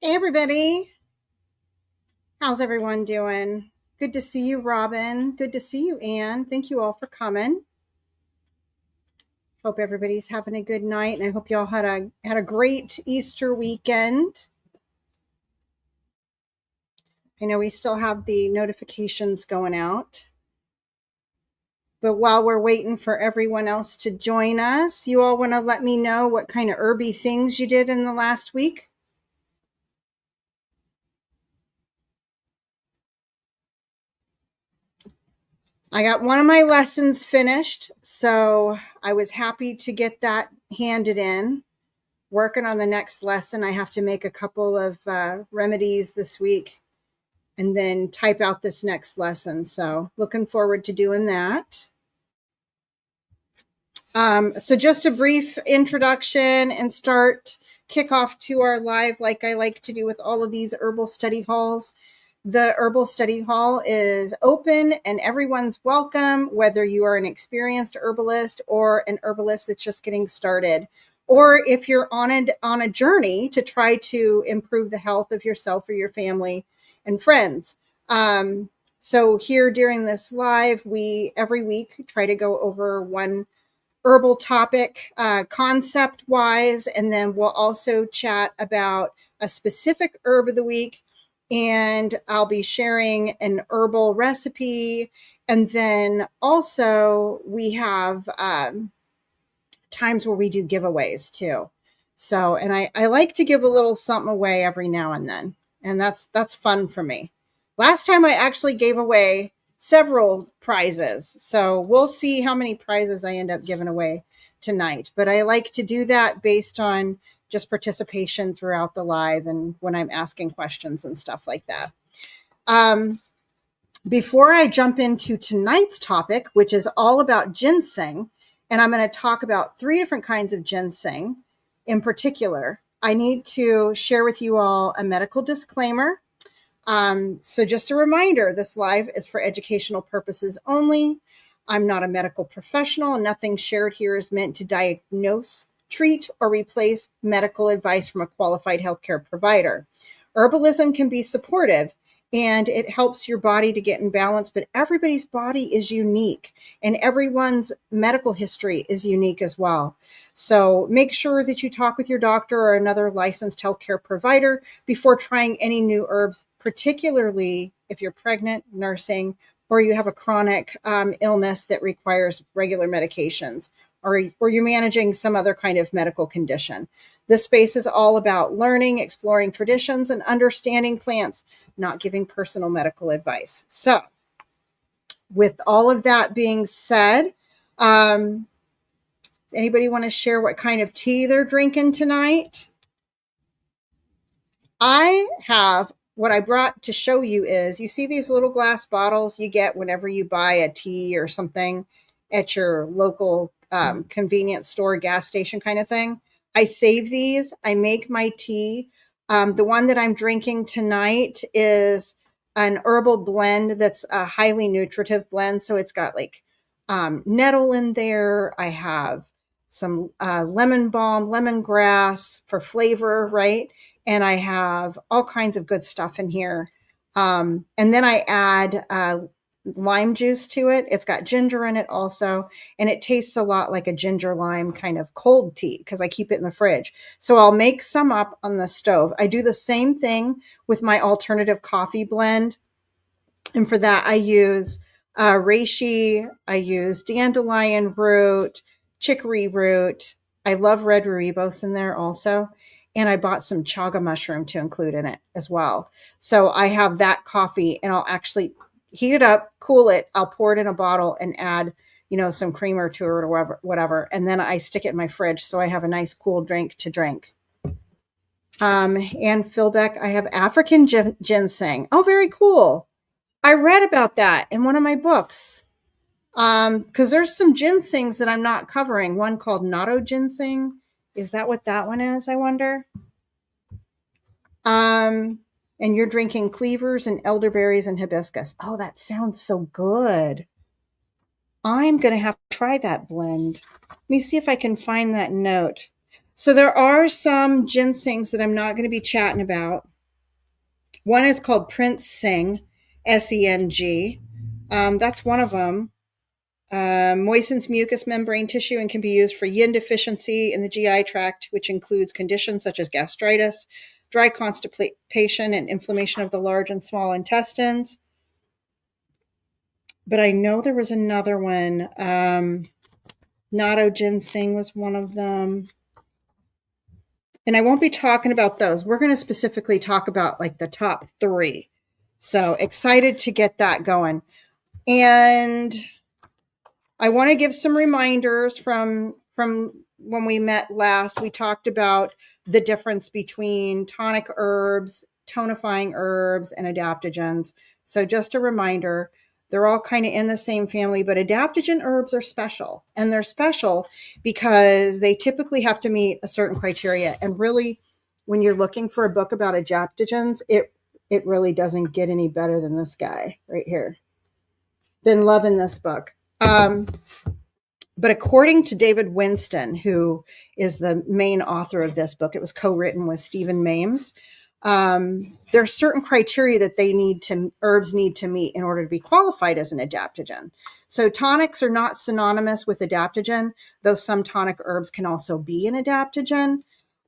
Hey everybody, how's everyone doing? Good to see you, Robin. Good to see you, Anne. Thank you all for coming. Hope everybody's having a good night, and I hope y'all had a great Easter weekend. I know we still have the notifications going out, but while we're waiting for everyone else to join us, you all want to let me know what kind of herby things you did in the last week? I got one of my lessons finished, so I was happy to get that handed in. Working on the next lesson, I have to make a couple of remedies this week and then type out this next lesson. So looking forward to doing that. So just a brief introduction and kickoff to our live, like I like to do with all of these herbal study halls. The Herbal Study Hall is open and everyone's welcome, whether you are an experienced herbalist or an herbalist that's just getting started, or if you're on a journey to try to improve the health of yourself or your family and friends. So here during this live, we every week try to go over one herbal topic concept wise, and then we'll also chat about a specific herb of the week, and I'll be sharing an herbal recipe. And then also we have times where we do giveaways too. So, and I like to give a little something away every now and then, and that's fun for me. Last time I actually gave away several prizes, so we'll see how many prizes I end up giving away tonight. But I like to do that based on just participation throughout the live and when I'm asking questions and stuff like that. Before I jump into tonight's topic, which is all about ginseng, and I'm going to talk about 3 different kinds of ginseng in particular, I need to share with you all a medical disclaimer. So just a reminder, this live is for educational purposes only. I'm not a medical professional, and nothing shared here is meant to diagnose, treat, or replace medical advice from a qualified healthcare provider. Herbalism can be supportive and it helps your body to get in balance, but everybody's body is unique and everyone's medical history is unique as well. So make sure that you talk with your doctor or another licensed healthcare provider before trying any new herbs, particularly if you're pregnant, nursing, or you have a chronic illness that requires regular medications, or you're managing some other kind of medical condition. This space is all about learning, exploring traditions, and understanding plants, not giving personal medical advice. So with all of that being said, anybody want to share what kind of tea they're drinking tonight? I have, what I brought to show you is, you see these little glass bottles you get whenever you buy a tea or something at your local convenience store, gas station kind of thing. I save these. I make my tea. The one that I'm drinking tonight is an herbal blend that's a highly nutritive blend. So it's got like nettle in there. I have some lemon balm, lemongrass for flavor, right? And I have all kinds of good stuff in here. And then I add lime juice to it. It's got ginger in it also, and it tastes a lot like a ginger lime kind of cold tea because I keep it in the fridge. So I'll make some up on the stove. I do the same thing with my alternative coffee blend. And for that, I use reishi, I use dandelion root, chicory root. I love red rooibos in there also. And I bought some chaga mushroom to include in it as well. So I have that coffee, and I'll actually heat it up, cool it. I'll pour it in a bottle and add, some creamer to it or whatever. And then I stick it in my fridge so I have a nice cool drink to drink. And Philbeck, I have African ginseng. Oh, very cool. I read about that in one of my books. Because there's some ginsengs that I'm not covering. One called natto ginseng. Is that what that one is, I wonder? And you're drinking cleavers and elderberries and hibiscus. Oh, that sounds so good. I'm going to have to try that blend. Let me see if I can find that note. So there are some ginsengs that I'm not going to be chatting about. One is called Prince Sing, Seng. That's one of them. Moistens mucous membrane tissue and can be used for yin deficiency in the GI tract, which includes conditions such as gastritis, dry constipation, and inflammation of the large and small intestines. But I know there was another one. Natto ginseng was one of them. And I won't be talking about those. We're going to specifically talk about like the top 3. So excited to get that going. And I want to give some reminders from when we met last. We talked about the difference between tonic herbs, tonifying herbs, and adaptogens. So just a reminder, they're all kind of in the same family, but adaptogen herbs are special. And they're special because they typically have to meet a certain criteria. And really, when you're looking for a book about adaptogens, it really doesn't get any better than this guy right here. Been loving this book. But according to David Winston, who is the main author of this book, it was co-written with Stephen Mames. There are certain criteria that herbs need to meet in order to be qualified as an adaptogen. So tonics are not synonymous with adaptogen, though some tonic herbs can also be an adaptogen.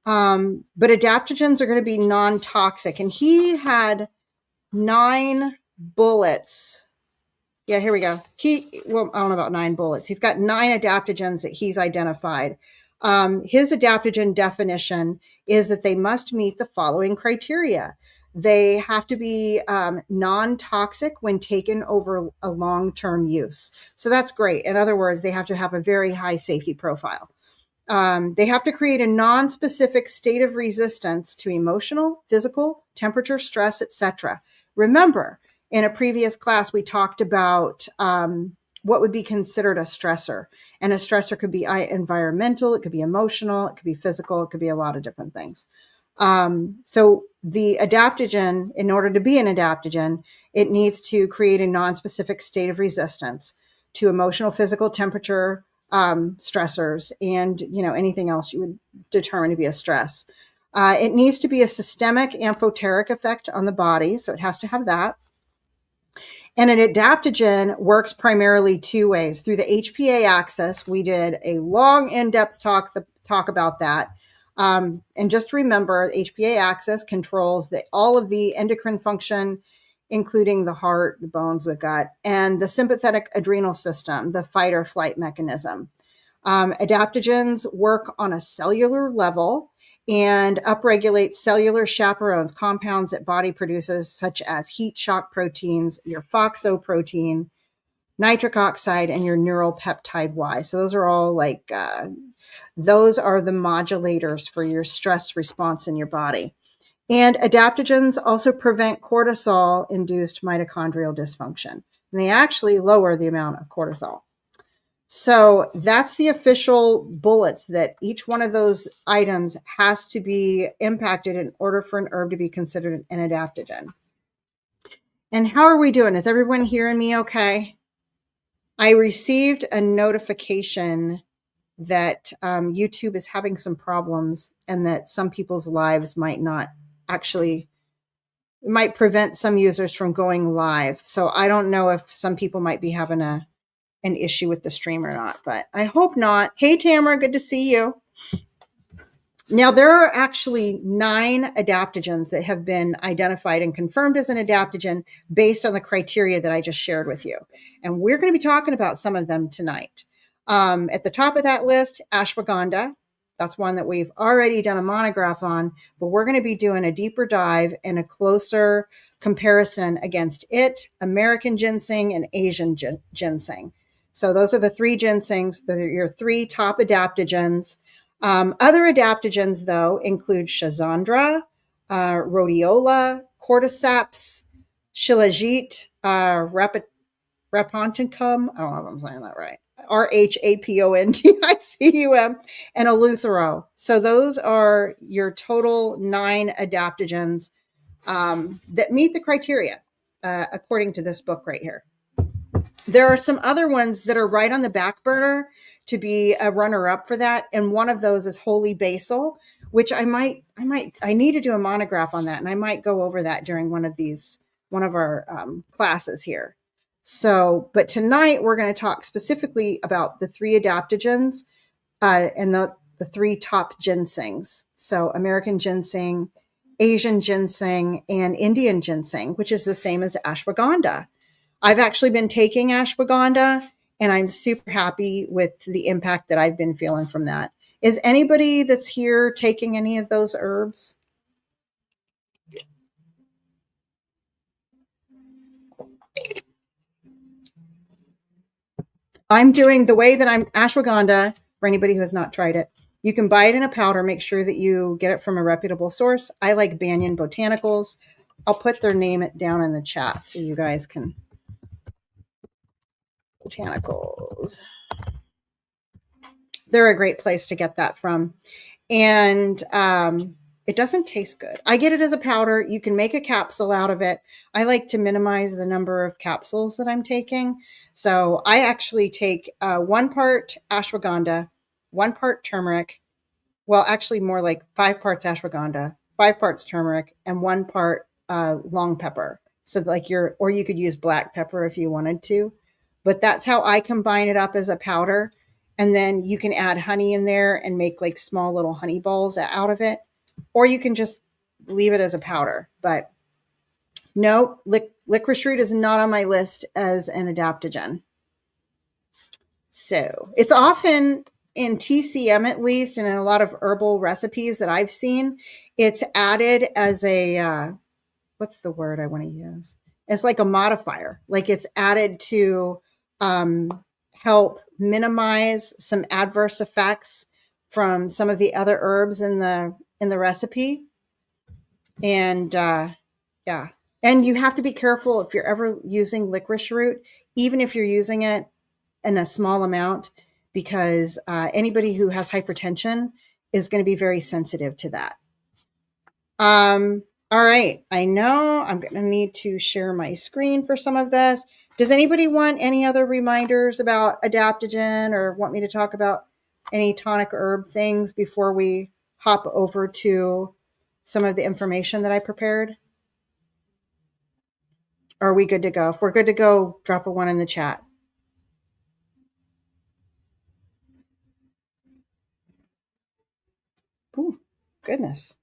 But adaptogens are going to be non-toxic. And he had 9 bullets. Yeah, here we go. I don't know about 9 bullets. He's got 9 adaptogens that he's identified. His adaptogen definition is that they must meet the following criteria. They have to be non-toxic when taken over a long-term use. So that's great. In other words, they have to have a very high safety profile. They have to create a non-specific state of resistance to emotional, physical, temperature, stress, etc. Remember, in a previous class, we talked about what would be considered a stressor. And a stressor could be environmental, it could be emotional, it could be physical, it could be a lot of different things. So the adaptogen, in order to be an adaptogen, it needs to create a non-specific state of resistance to emotional, physical, temperature, stressors, and anything else you would determine to be a stress. It needs to be a systemic amphoteric effect on the body, so it has to have that. And an adaptogen works primarily 2 ways. Through the HPA axis, we did a long, in-depth talk about that. And just remember, the HPA axis controls all of the endocrine function, including the heart, the bones, the gut, and the sympathetic adrenal system, the fight or flight mechanism. Adaptogens work on a cellular level and upregulate cellular chaperones, compounds that body produces, such as heat shock proteins, your FOXO protein, nitric oxide, and your neural peptide Y. So those are all those are the modulators for your stress response in your body. And adaptogens also prevent cortisol-induced mitochondrial dysfunction. And they actually lower the amount of cortisol. So that's the official bullets that each one of those items has to be impacted in order for an herb to be considered an adaptogen. And how are we doing? Is everyone hearing me okay? I received a notification that YouTube is having some problems and that some people's lives might prevent some users from going live. So I don't know if some people might be having an issue with the stream or not, but I hope not. Hey, Tamara, good to see you. Now, there are actually 9 adaptogens that have been identified and confirmed as an adaptogen based on the criteria that I just shared with you. And we're going to be talking about some of them tonight. At the top of that list, ashwagandha. That's one that we've already done a monograph on, but we're going to be doing a deeper dive and a closer comparison against it, American ginseng and Asian ginseng. So those are the 3 ginsengs. They're your 3 top adaptogens. Other adaptogens, though, include schizandra, rhodiola, cordyceps, shilajit, raponticum. I don't know if I'm saying that right. Rhaponticum, and eleuthero. So those are your total 9 adaptogens that meet the criteria, according to this book right here. There are some other ones that are right on the back burner to be a runner-up for that, and one of those is holy basil, which I need to do a monograph on that, and I might go over that during one of our classes here. So, but tonight we're going to talk specifically about the three adaptogens and the three top ginsengs. So, American ginseng, Asian ginseng, and Indian ginseng, which is the same as ashwagandha. I've actually been taking ashwagandha, and I'm super happy with the impact that I've been feeling from that. Is anybody that's here taking any of those herbs? I'm doing the way that I'm ashwagandha for anybody who has not tried it. You can buy it in a powder. Make sure that you get it from a reputable source. I like Banyan Botanicals. I'll put their name down in the chat so you guys can. Botanicals. They're a great place to get that from. And it doesn't taste good. I get it as a powder. You can make a capsule out of it. I like to minimize the number of capsules that I'm taking. So I actually take 1 part ashwagandha, 1 part turmeric. Well, actually more like 5 parts ashwagandha, 5 parts turmeric, and 1 part long pepper. So like or you could use black pepper if you wanted to. But that's how I combine it up as a powder. And then you can add honey in there and make like small little honey balls out of it. Or you can just leave it as a powder. But no, licorice root is not on my list as an adaptogen. So it's often in TCM, at least, and in a lot of herbal recipes that I've seen, it's added as a, what's the word I want to use? It's like a modifier. Like it's added to help minimize some adverse effects from some of the other herbs in the recipe. And yeah, and you have to be careful if you're ever using licorice root, even if you're using it in a small amount, because anybody who has hypertension is going to be very sensitive to that. All right, I know I'm going to need to share my screen for some of this. Does anybody want any other reminders about adaptogen or want me to talk about any tonic herb things before we hop over to some of the information that I prepared? Or are we good to go? If we're good to go, drop a 1 in the chat. Ooh, goodness.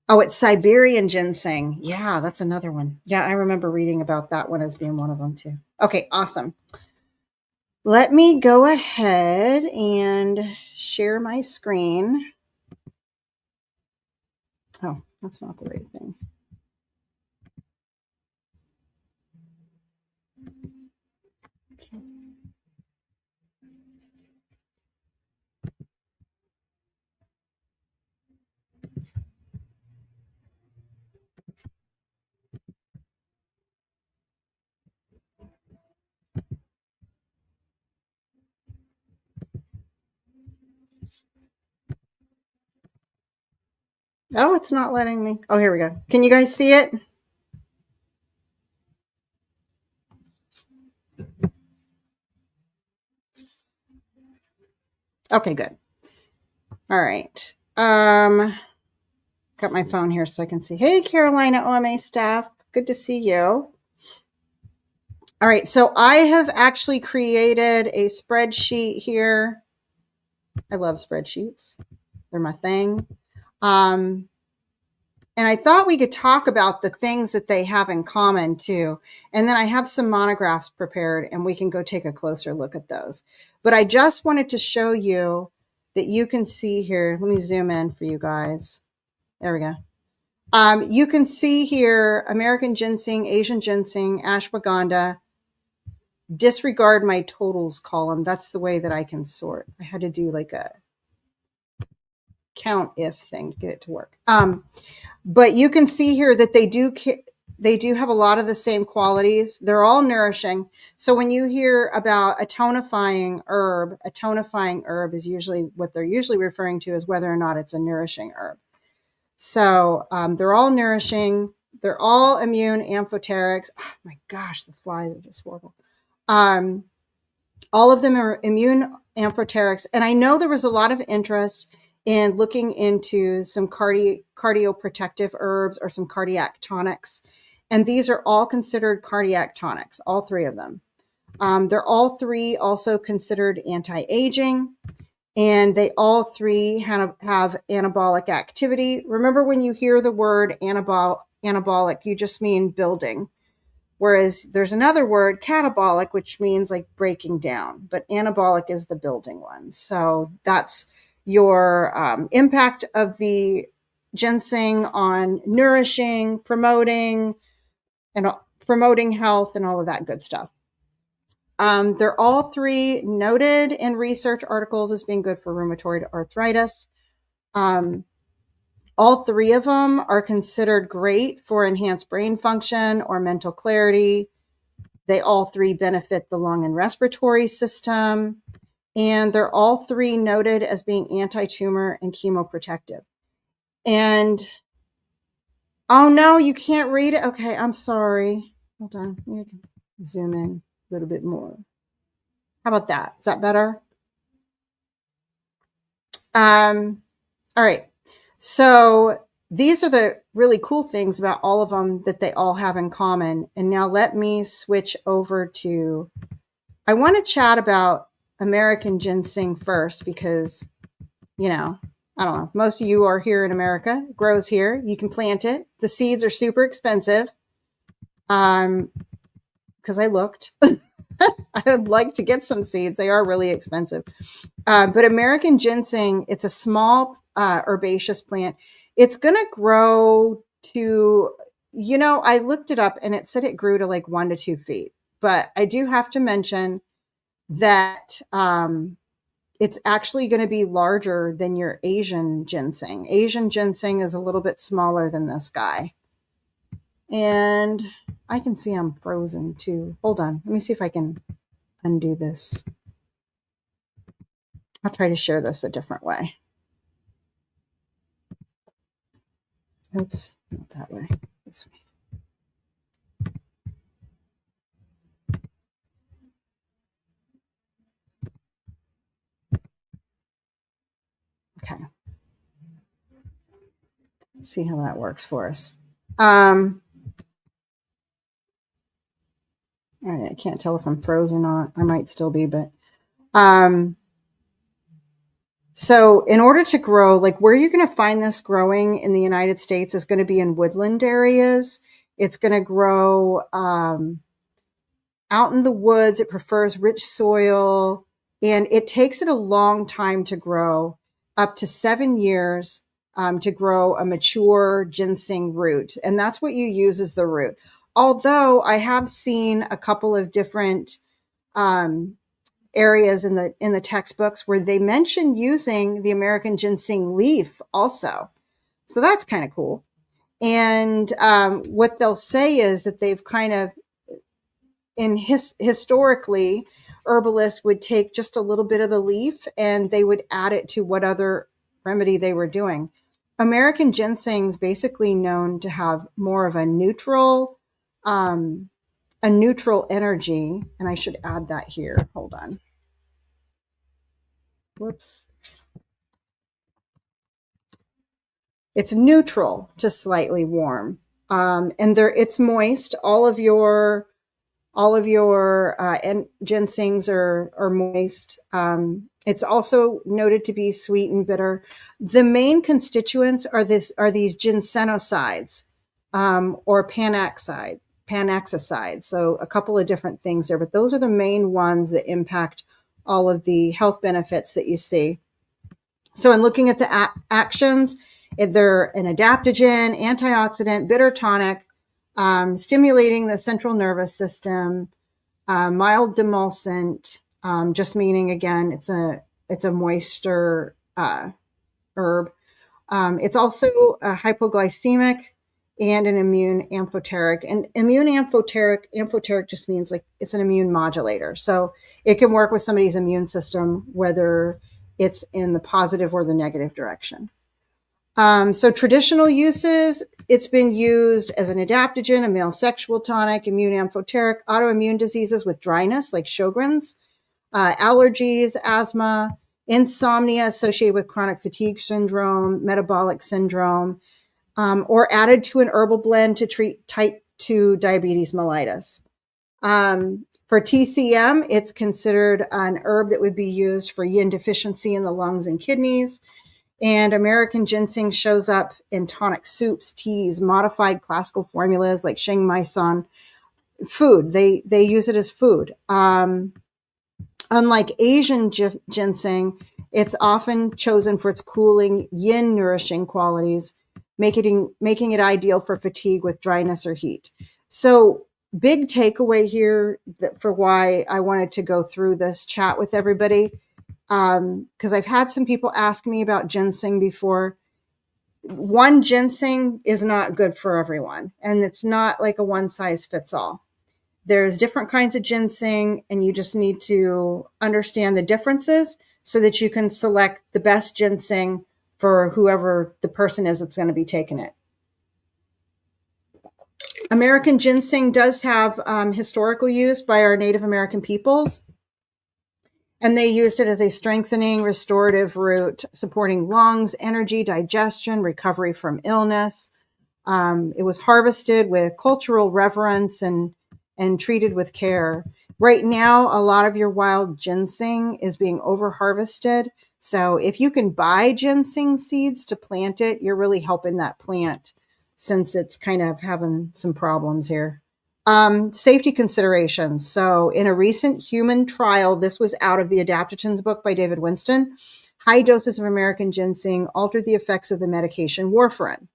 Oh, it's Siberian ginseng. Yeah, that's another one. Yeah, I remember reading about that one as being one of them too. Okay, awesome. Let me go ahead and share my screen. Oh, that's not the right thing. Okay. Oh, it's not letting me. Oh, here we go. Can you guys see it? Okay, good. All right. Got my phone here so I can see. Hey, Carolina OMA staff. Good to see you. All right. So I have actually created a spreadsheet here. I love spreadsheets. They're my thing. And I thought we could talk about the things that they have in common too. And then I have some monographs prepared and we can go take a closer look at those. But I just wanted to show you that you can see here. Let me zoom in for you guys. There we go. You can see here American ginseng, Asian ginseng, ashwagandha. Disregard my totals column. That's the way that I can sort. I had to do like a count if thing to get it to work. But you can see here that they do have a lot of the same qualities. They're all nourishing. So when you hear about a tonifying herb is usually what they're usually referring to as whether or not it's a nourishing herb. So they're all nourishing. They're all immune amphoterics. Oh my gosh, the flies are just horrible. All of them are immune amphoterics. And I know there was a lot of interest and looking into some cardioprotective herbs or some cardiac tonics. And these are all considered cardiac tonics, all three of them. They're all three also considered anti-aging, and they all three have anabolic activity. Remember, when you hear the word anabolic, you just mean building. Whereas there's another word, catabolic, which means like breaking down, but anabolic is the building one. So that's your impact of the ginseng on nourishing, promoting, and promoting health and all of that good stuff. They're all three noted in research articles as being good for rheumatoid arthritis. All three of them are considered great for enhanced brain function or mental clarity. They all three benefit the lung and respiratory system. And they're all three noted as being anti-tumor and chemoprotective. And, oh no, you can't read it? Okay, I'm sorry. Hold on. You can zoom in a little bit more. How about that? Is that better? All right. So these are the really cool things about all of them that they all have in common. And now let me switch over to, I want to chat about American ginseng first because, you know, I don't know, most of you are here in America, it grows here. You can plant it. The seeds are super expensive. Because I looked. I would like to get some seeds. They are really expensive. But American ginseng, it's a small herbaceous plant. It's going to grow to, you know, I looked it up and it said it grew to like 1 to 2 feet. But I do have to mention that it's actually going to be larger than your Asian ginseng. Asian ginseng is a little bit smaller than this guy. And I can see I'm frozen too. Hold on. Let me see if I can undo this. I'll try to share this a different way. Oops, not that way. This way. Okay. Let's see how that works for us. All right, I can't tell if I'm frozen or not. I might still be, but so in order to grow, like where you're going to find this growing in the United States is going to be in woodland areas. It's going to grow out in the woods. It prefers rich soil, and it takes it a long time to grow, up to 7 years to grow a mature ginseng root. And that's what you use as the root. Although I have seen a couple of different areas in the textbooks where they mention using the American ginseng leaf also. So that's kind of cool. And what they'll say is that they've kind of, historically, herbalists would take just a little bit of the leaf and they would add it to what other remedy they were doing. American ginseng is basically known to have more of a neutral energy. And I should add that here. Hold on. Whoops. It's neutral to slightly warm. And it's moist. All of your ginsengs are moist. It's also noted to be sweet and bitter. The main constituents are these ginsenosides or panaxicides. So a couple of different things there, but those are the main ones that impact all of the health benefits that you see. So in looking at the actions, they're an adaptogen, antioxidant, bitter tonic, stimulating the central nervous system, mild demulcent, just meaning, again, it's a moisture herb. It's also a hypoglycemic and an immune amphoteric. And immune amphoteric just means like it's an immune modulator. So it can work with somebody's immune system, whether it's in the positive or the negative direction. So traditional uses, it's been used as an adaptogen, a male sexual tonic, immune amphoteric, autoimmune diseases with dryness like Sjogren's, allergies, asthma, insomnia associated with chronic fatigue syndrome, metabolic syndrome, or added to an herbal blend to treat type 2 diabetes mellitus. For TCM, it's considered an herb that would be used for yin deficiency in the lungs and kidneys. And American ginseng shows up in tonic soups, teas, modified classical formulas like Sheng Mai San, food. They use it as food. Unlike Asian ginseng, it's often chosen for its cooling, yin nourishing qualities, making it ideal for fatigue with dryness or heat. So, big takeaway here for why I wanted to go through this chat with everybody, because I've had some people ask me about ginseng before. One ginseng is not good for everyone, and it's not like a one size fits all. There's different kinds of ginseng, and you just need to understand the differences so that you can select the best ginseng for whoever the person is that's going to be taking it. American ginseng does have historical use by our Native American peoples, and they used it as a strengthening, restorative root, supporting lungs, energy, digestion, recovery from illness. It was harvested with cultural reverence and treated with care. Right now, a lot of your wild ginseng is being over-harvested. So if you can buy ginseng seeds to plant it, you're really helping that plant, since it's kind of having some problems here. Safety considerations. So in a recent human trial, this was out of the Adaptogens book by David Winston, high doses of American ginseng altered the effects of the medication warfarin.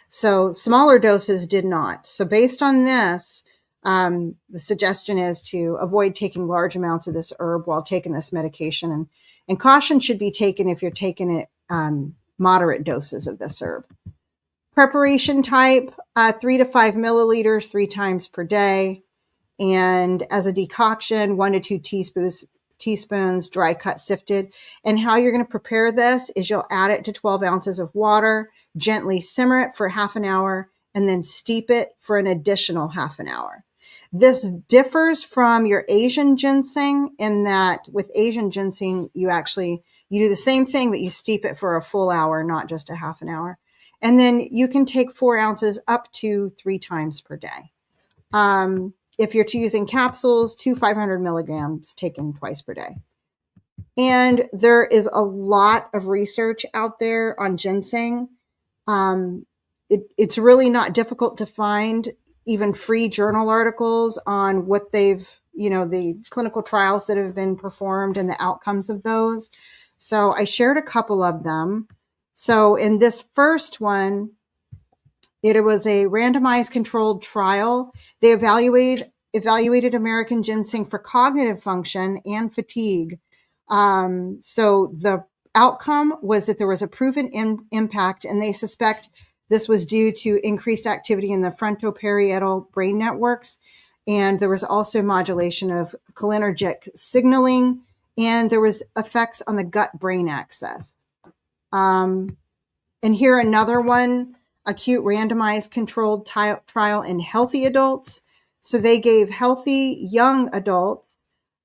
So smaller doses did not. So based on this, the suggestion is to avoid taking large amounts of this herb while taking this medication. And caution should be taken if you're taking it moderate doses of this herb. Preparation type, 3 to 5 milliliters 3 times per day. And as a decoction, 1 to 2 teaspoons dry cut sifted. And how you're going to prepare this is you'll add it to 12 ounces of water, gently simmer it for half an hour, and then steep it for an additional half an hour. This differs from your Asian ginseng in that with Asian ginseng, you do the same thing, but you steep it for a full hour, not just a half an hour. And then you can take 4 ounces up to 3 times per day. If you're using capsules, 500 milligrams taken twice per day. And there is a lot of research out there on ginseng. It's really not difficult to find even free journal articles on what the clinical trials that have been performed and the outcomes of those. So I shared a couple of them. So in this first one, it was a randomized controlled trial. They evaluated American ginseng for cognitive function and fatigue. So the outcome was that there was a proven impact, and they suspect this was due to increased activity in the frontoparietal brain networks. And there was also modulation of cholinergic signaling, and there was effects on the gut-brain axis. And here another one, acute randomized controlled trial in healthy adults. So they gave healthy young adults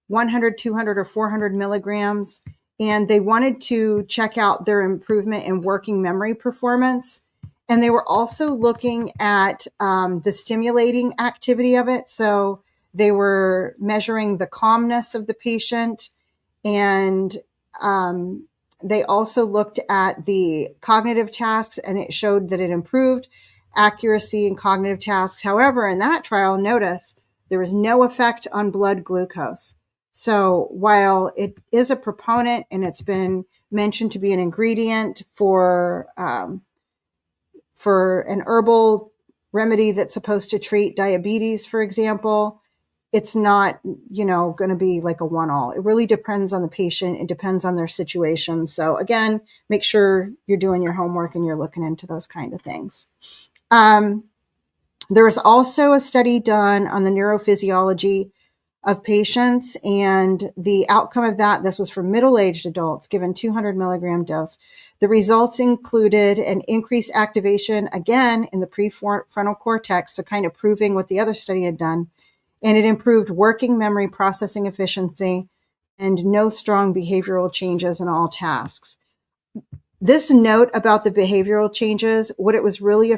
100, 200, or 400 milligrams, and they wanted to check out their improvement in working memory performance. And they were also looking at the stimulating activity of it. So they were measuring the calmness of the patient, and they also looked at the cognitive tasks, and it showed that it improved accuracy in cognitive tasks. However, in that trial, notice there was no effect on blood glucose. So while it is a proponent and it's been mentioned to be an ingredient for an herbal remedy that's supposed to treat diabetes, for example, it's not, going to be like a one-all. It really depends on the patient. It depends on their situation. So again, make sure you're doing your homework and you're looking into those kind of things. There was also a study done on the neurophysiology of patients, and the outcome of that, this was for middle-aged adults given 200 milligram dose. The results included an increased activation, again, in the prefrontal cortex, so kind of proving what the other study had done. And it improved working memory processing efficiency, and no strong behavioral changes in all tasks. This note about the behavioral changes, what it was really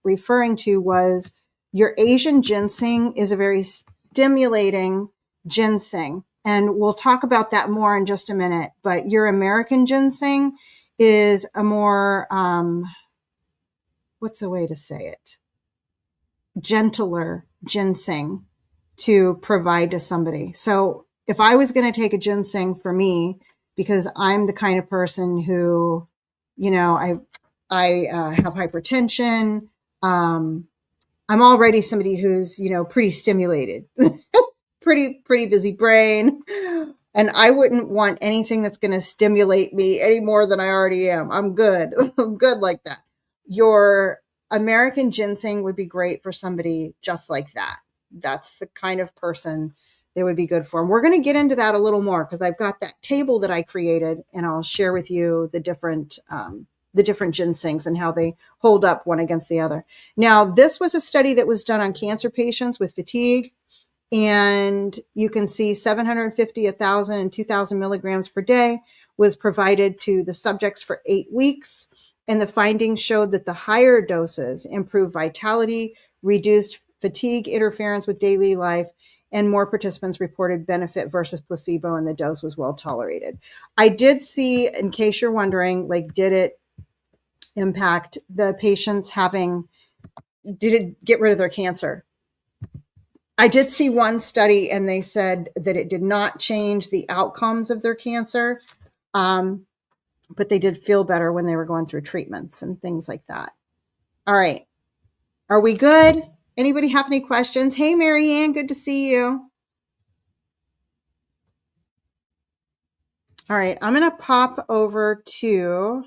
referring to was your Asian ginseng is a very stimulating ginseng. And we'll talk about that more in just a minute. But your American ginseng is a more, what's the way to say it? Gentler ginseng to provide to somebody. So if I was going to take a ginseng for me, because I'm the kind of person who, you know, I have hypertension. I'm already somebody who's, you know, pretty stimulated, pretty busy brain. And I wouldn't want anything that's going to stimulate me any more than I already am. I'm good. I'm good like that. Your American ginseng would be great for somebody just like that. That's the kind of person they would be good for. And we're going to get into that a little more because I've got that table that I created, and I'll share with you the different ginsengs and how they hold up one against the other. Now, this was a study that was done on cancer patients with fatigue, and you can see 750, 1,000, and 2,000 milligrams per day was provided to the subjects for 8 weeks. And the findings showed that the higher doses improved vitality, reduced fatigue interference with daily life, and more participants reported benefit versus placebo, and the dose was well tolerated. I did see, in case you're wondering, like, did it impact the patients did it get rid of their cancer? I did see one study, and they said that it did not change the outcomes of their cancer, but they did feel better when they were going through treatments and things like that. All right. Are we good? Anybody have any questions? Hey, Marianne, good to see you. All right, I'm going to pop over to,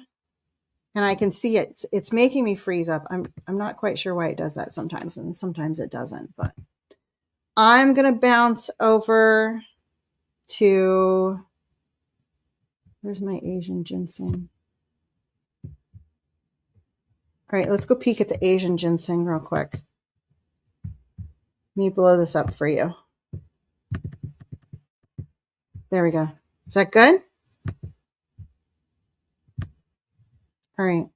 and I can see it's making me freeze up. I'm not quite sure why it does that sometimes, and sometimes it doesn't, but I'm going to bounce over to, where's my Asian ginseng? All right, let's go peek at the Asian ginseng real quick. Let me blow this up for you. There we go. Is that good? All right.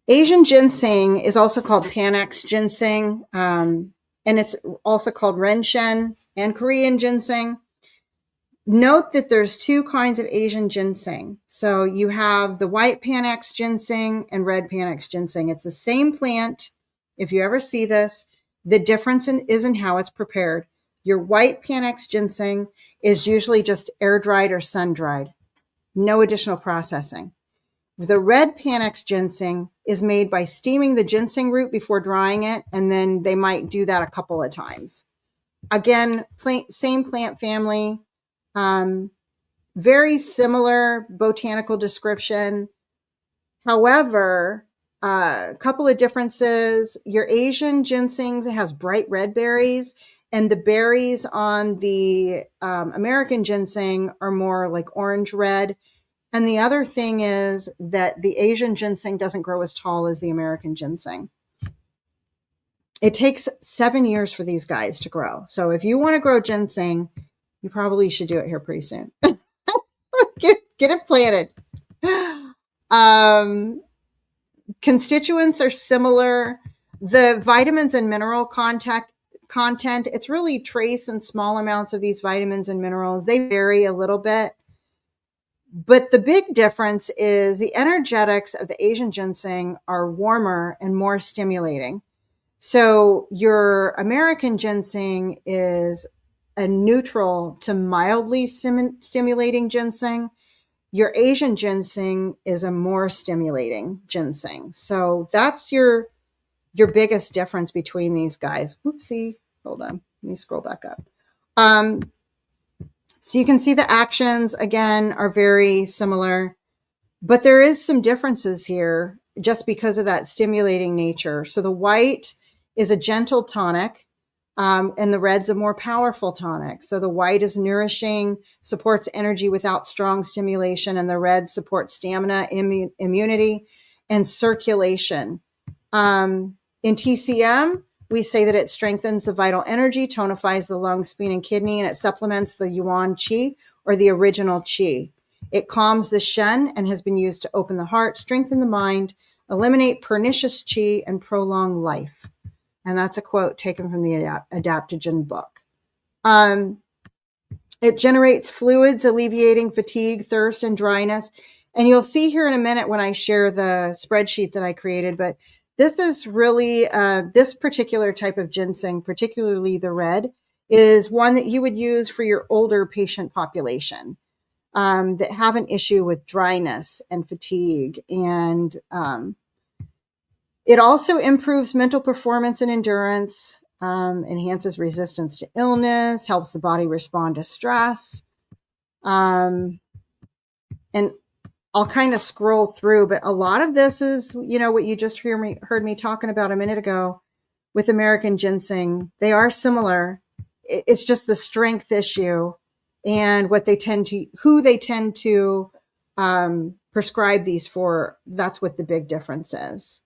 Asian ginseng is also called Panax ginseng, and it's also called Renshen and Korean ginseng. Note that there's two kinds of Asian ginseng. So you have the white Panax ginseng and red Panax ginseng. It's the same plant. If you ever see this, the difference is in how it's prepared. Your white Panax ginseng is usually just air dried or sun dried, no additional processing. The red Panax ginseng is made by steaming the ginseng root before drying it, and then they might do that a couple of times. Again, same plant family, very similar botanical description. However, a couple of differences. Your Asian ginseng has bright red berries, and the berries on the American ginseng are more like orange red. And the other thing is that the Asian ginseng doesn't grow as tall as the American ginseng. It takes 7 years for these guys to grow. So if you want to grow ginseng, you probably should do it here pretty soon. Get it planted. Constituents are similar. The vitamins and mineral content, it's really trace and small amounts of these vitamins and minerals. They vary a little bit. But the big difference is the energetics of the Asian ginseng are warmer and more stimulating. So your American ginseng is a neutral to mildly stimulating ginseng. Your Asian ginseng is a more stimulating ginseng. So that's your biggest difference between these guys. Whoopsie. Hold on. Let me scroll back up. So you can see the actions, again, are very similar, but there is some differences here just because of that stimulating nature. So the white is a gentle tonic, and the red's a more powerful tonic. So the white is nourishing, supports energy without strong stimulation, and the red supports stamina, immunity, and circulation. In TCM, we say that it strengthens the vital energy, tonifies the lung, spleen, and kidney, and it supplements the yuan qi, or the original qi. It calms the shen and has been used to open the heart, strengthen the mind, eliminate pernicious qi, and prolong life. And that's a quote taken from the Adaptogen book. It generates fluids, alleviating fatigue, thirst, and dryness. And you'll see here in a minute when I share the spreadsheet that I created, but this is really, this particular type of ginseng, particularly the red, is one that you would use for your older patient population that have an issue with dryness and fatigue. And it also improves mental performance and endurance, enhances resistance to illness, helps the body respond to stress. And I'll kind of scroll through, but a lot of this is, you know, what you just heard me talking about a minute ago with American ginseng. They are similar. It's just the strength issue and what they tend to, who they tend to prescribe these for. That's what the big difference is.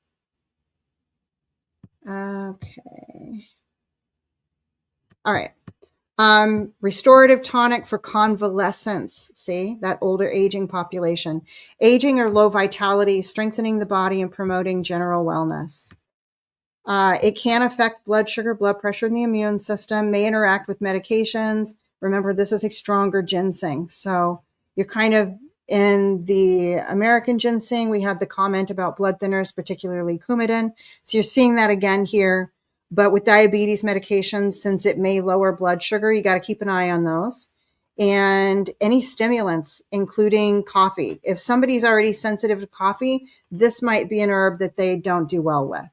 Okay. All right. Restorative tonic for convalescence. See, that older aging population. Aging or low vitality, strengthening the body and promoting general wellness. It can affect blood sugar, blood pressure, and the immune system, may interact with medications. Remember, this is a stronger ginseng. So you're kind of in the American ginseng, we had the comment about blood thinners, particularly Coumadin. So you're seeing that again here. But with diabetes medications, since it may lower blood sugar, you got to keep an eye on those. And any stimulants, including coffee. If somebody's already sensitive to coffee, this might be an herb that they don't do well with.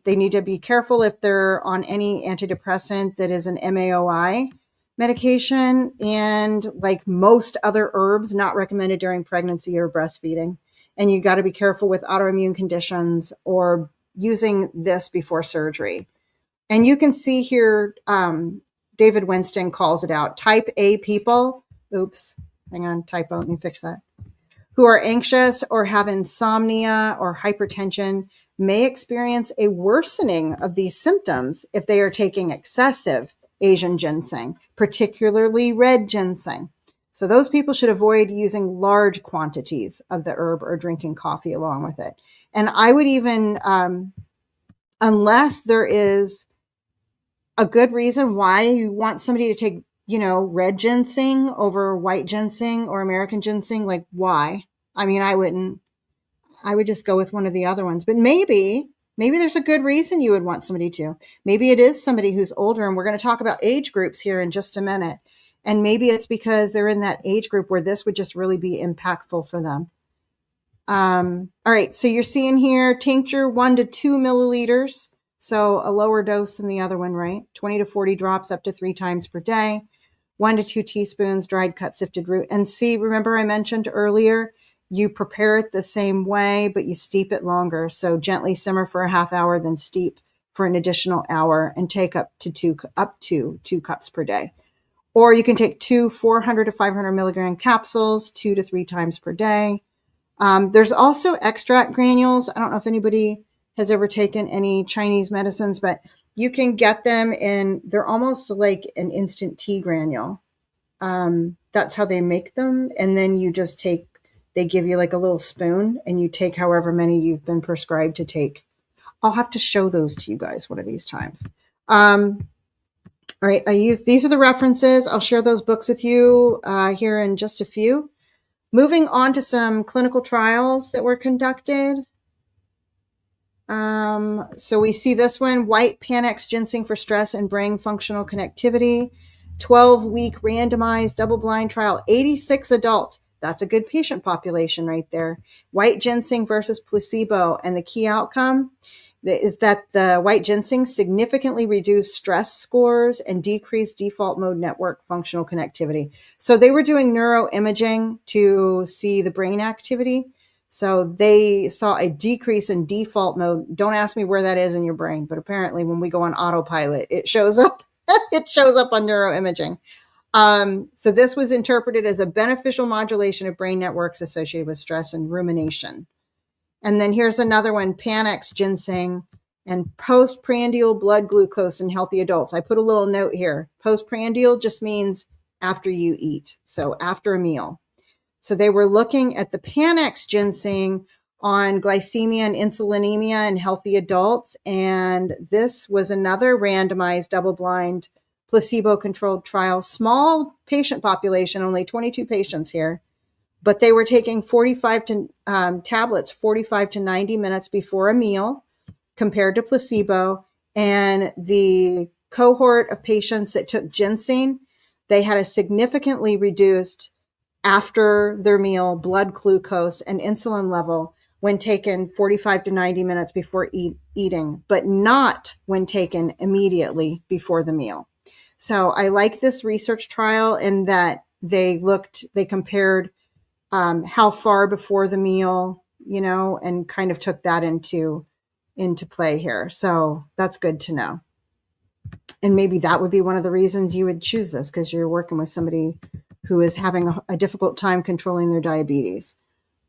They need to be careful if they're on any antidepressant that is an MAOI medication, and like most other herbs, not recommended during pregnancy or breastfeeding. And you got to be careful with autoimmune conditions or using this before surgery. And you can see here, David Winston calls it out. Type A people, oops, hang on, typo, let me fix that, who are anxious or have insomnia or hypertension may experience a worsening of these symptoms if they are taking excessive Asian ginseng, particularly red ginseng. So those people should avoid using large quantities of the herb or drinking coffee along with it. And I would even, unless there is a good reason why you want somebody to take, you know, red ginseng over white ginseng or American ginseng, like why? I mean, I would just go with one of the other ones, but maybe there's a good reason you would want somebody to. Maybe it is somebody who's older, and we're going to talk about age groups here in just a minute. And maybe it's because they're in that age group where this would just really be impactful for them. All right, so you're seeing here tincture 1 to 2 milliliters. So a lower dose than the other one, right? 20 to 40 drops up to 3 times per day. 1 to 2 teaspoons dried cut sifted root. And see, remember I mentioned earlier, you prepare it the same way, but you steep it longer. So gently simmer for a half hour, then steep for an additional hour, and take up to 2 cups per day. Or you can take 2 400 to 500 milligram capsules 2 to 3 times per day. There's also extract granules. I don't know if anybody has ever taken any Chinese medicines, but you can get them in, they're almost like an instant tea granule. That's how they make them. And then you just take, they give you like a little spoon and you take however many you've been prescribed to take. I'll have to show those to you guys one of these times. All right, these are the references. I'll share those books with you here in just a few. Moving on to some clinical trials that were conducted. So we see this one, white Panax ginseng for stress and brain functional connectivity, 12-week randomized double-blind trial, 86 adults. That's a good patient population right there. White ginseng versus placebo. And the key outcome is that the white ginseng significantly reduced stress scores and decreased default mode network functional connectivity. So they were doing neuroimaging to see the brain activity. So they saw a decrease in default mode. Don't ask me where that is in your brain, but apparently when we go on autopilot, it shows up. It shows up on neuroimaging. So this was interpreted as a beneficial modulation of brain networks associated with stress and rumination. And then here's another one, Panax ginseng. and postprandial blood glucose in healthy adults. I put a little note here. Postprandial just means after you eat, so after a meal. So they were looking at the Panax ginseng on glycemia and insulinemia in healthy adults. And this was another randomized double-blind placebo-controlled trial, small patient population, only 22 patients here. But they were taking 45 tablets 45 to 90 minutes before a meal compared to placebo. And the cohort of patients that took ginseng, they had a significantly reduced after their meal blood glucose and insulin level when taken 45 to 90 minutes before eating, but not when taken immediately before the meal. So I like this research trial in that they compared how far before the meal, and kind of took that into play here. So that's good to know. And maybe that would be one of the reasons you would choose this, because you're working with somebody who is having a difficult time controlling their diabetes.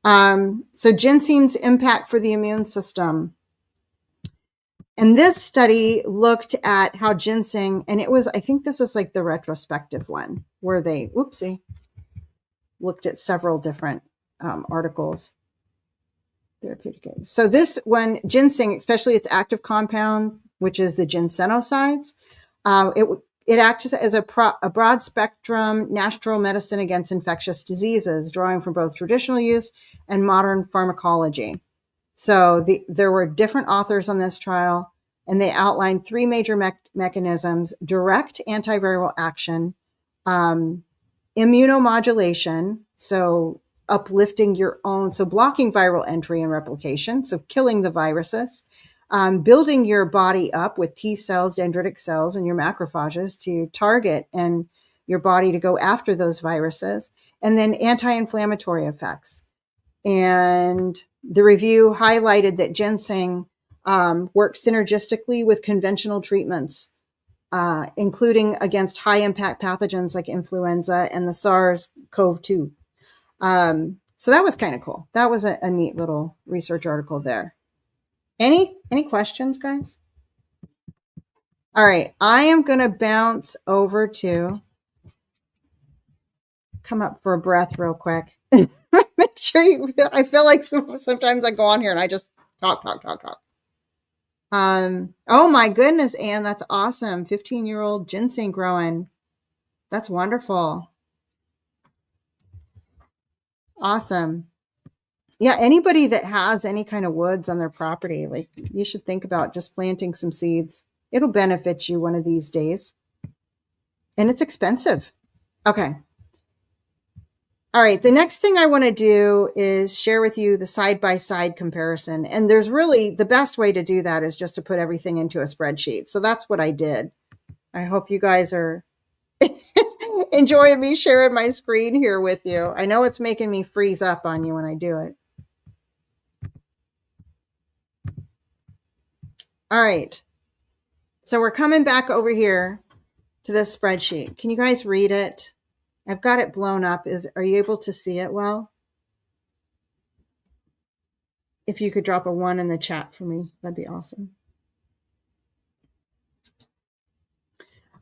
So ginseng's impact for the immune system. And this study looked at how ginseng, and I think this is like the retrospective one, where they, looked at several different articles. Therapeutic areas. So this one, ginseng, especially its active compound, which is the ginsenosides, it acts as a broad spectrum natural medicine against infectious diseases, drawing from both traditional use and modern pharmacology. So there were different authors on this trial, and they outlined three major mechanisms: direct antiviral action, immunomodulation, so uplifting your own, so blocking viral entry and replication, so killing the viruses, building your body up with T cells, dendritic cells, and your macrophages to target and your body to go after those viruses, and then anti-inflammatory effects. And the review highlighted that ginseng works synergistically with conventional treatments, including against high-impact pathogens like influenza and the SARS-CoV-2. So that was kind of cool. That was a neat little research article there. Any questions, guys? All right, I am going to bounce over to come up for a breath real quick. Make sure I feel like sometimes I go on here and I just talk. Oh my goodness, Anne, that's awesome. 15-year-old ginseng growing. That's wonderful. Awesome. Yeah, anybody that has any kind of woods on their property, like, you should think about just planting some seeds. It'll benefit you one of these days. And it's expensive. Okay. All right. The next thing I want to do is share with you the side-by-side comparison. And there's really, the best way to do that is just to put everything into a spreadsheet. So that's what I did. I hope you guys are enjoying me sharing my screen here with you. I know it's making me freeze up on you when I do it. All right. So we're coming back over here to this spreadsheet. Can you guys read it? I've got it blown up. Are you able to see it well? If you could drop a 1 in the chat for me, that'd be awesome.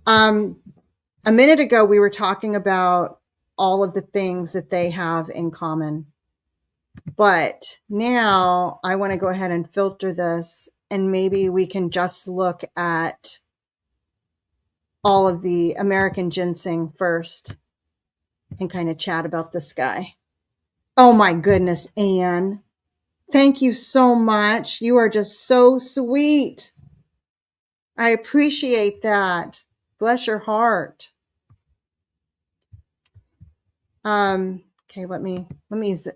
A minute ago, we were talking about all of the things that they have in common. But now I want to go ahead and filter this, and maybe we can just look at all of the American ginseng first and kind of chat about this guy. Oh my goodness, Anne. Thank you so much. You are just so sweet. I appreciate that. Bless your heart. Okay, let me,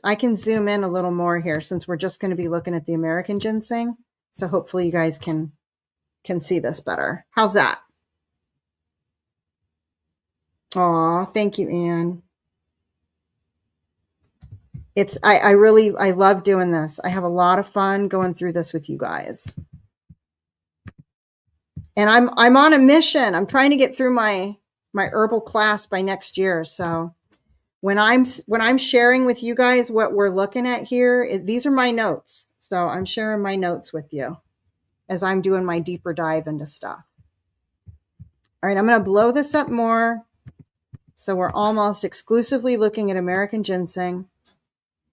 I can zoom in a little more here since we're just going to be looking at the American ginseng. So hopefully you guys can see this better. How's that? Aw, thank you, Anne. I love doing this. I have a lot of fun going through this with you guys. And I'm on a mission. I'm trying to get through my herbal class by next year. So when I'm sharing with you guys what we're looking at here, these are my notes. So I'm sharing my notes with you. as I'm doing my deeper dive into stuff. All right, I'm going to blow this up more. So we're almost exclusively looking at American ginseng.